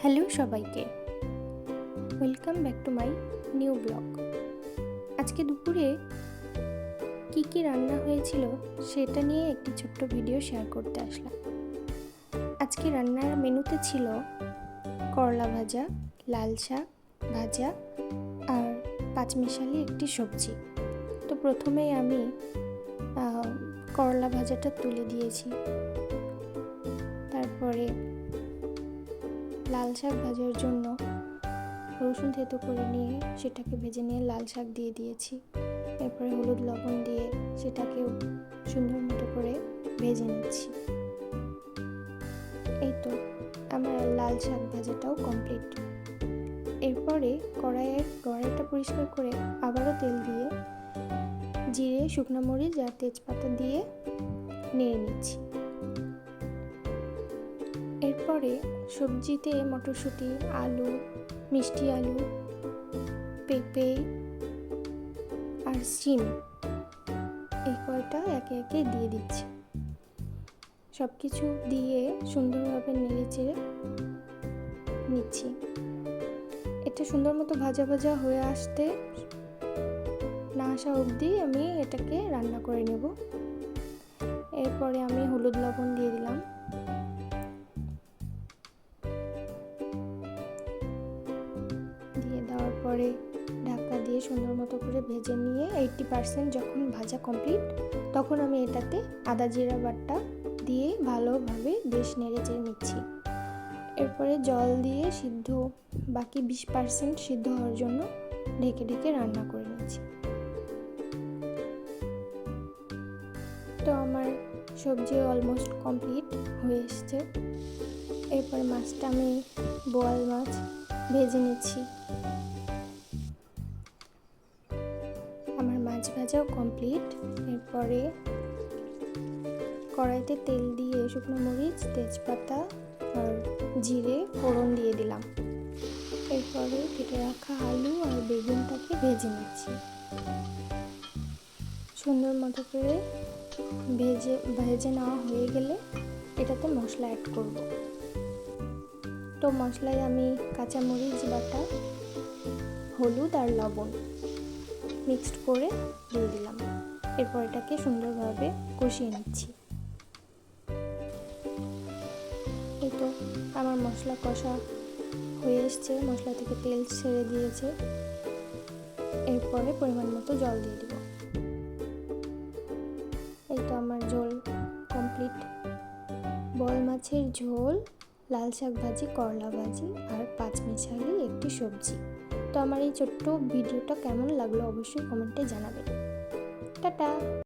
Hello সবাইকে, welcome back to my new blog. আজকে দুপুরে কি রান্না হয়েছিল সেটা নিয়ে একটি ছোট্ট ভিডিও শেয়ার করতে আসলাম। আজকে রান্নার মেনুতে ছিল করলা ভাজা, লাল শাক ভাজা আর পাঁচমিশালি একটি সবজি। তো প্রথমেই আমি করলা ভাজাটা তুলে দিয়েছি, তারপরে লাল শাক ভাজার জন্য রসুন থেতো করে নিয়ে সেটাকে ভেজে নিয়ে লাল শাক দিয়ে দিয়েছি। এরপরে হলুদ লবণ দিয়ে সেটাকেও সুন্দর মতো করে ভেজে নিচ্ছি। এই তো আমার লাল শাক ভাজাটাও কমপ্লিট। এরপরে কড়াইটা পরিষ্কার করে আবারও তেল দিয়ে জিরে, শুকনো মরিচ আর তেজপাতা দিয়ে নেড়ে নিচ্ছি। এরপরে সবজিতে মটরশুঁটি, আলু, মিষ্টি আলু, পেঁপে আর শিম এই কয়টা একে একে দিয়ে দিচ্ছি। সব কিছু দিয়ে সুন্দরভাবে নেড়ে চেড়ে নিচ্ছি। এটা সুন্দর মতো ভাজা ভাজা হয়ে না আসা অবধি আমি এটাকে রান্না করে নেব। এরপরে আমি হলুদ লবণ দিয়ে দিলাম। দিয়ে দেওয়ার পরে ঢাকা দিয়ে সুন্দর মতো করে ভেজে নিয়ে 80% যখন ভাজা কমপ্লিট, তখন আমি এটাতে আদা জিরা বাটা দিয়ে ভালোভাবে বেশ নেড়ে চেড়ে নিচ্ছি। এরপরে জল দিয়ে বাকি 20% সিদ্ধ হওয়ার জন্য ঢেকে ঢেকে রান্না করে নিচ্ছি। তো আমার সবজি অলমোস্ট কমপ্লিট হয়ে এসছে। এরপরে মাছটা আমি বোয়াল মাছ ভেজে নিচ্ছি। আমার মাছ ভাজাও কমপ্লিট। এরপরে কড়াইতে তেল দিয়ে শুকনো মরিচ, তেজপাতা আর জিরে ফোড়ন দিয়ে দিলাম। এরপরে কেটে রাখা আলু আর বেগুনটাকে ভেজে নিচ্ছি। সুন্দর মতো করে ভেজে নেওয়া হয়ে গেলে এটাতে মশলা অ্যাড করব। তো মশলায় আমি কাঁচামরিচ বাটা, হলুদ আর লবণ মিক্সড করে দিয়ে দিলাম। এরপর এটাকে সুন্দরভাবে কষিয়ে নিচ্ছি। এই তো আমার মশলা কষা হয়ে এসছে, মশলা থেকে তেল ছেড়ে দিয়েছে। এরপরে পরিমাণ মতো জল দিয়ে দিব। এই তো আমার ঝোল কমপ্লিট। বোয়াল মাছের ঝোল, লাল শাক ভাজি, করলা ভাজি আর পাঁচমিশালি একটি সবজি। তো আমার এই ছোট্ট ভিডিওটা কেমন লাগলো অবশ্যই কমেন্টে জানাবেন। টাটা।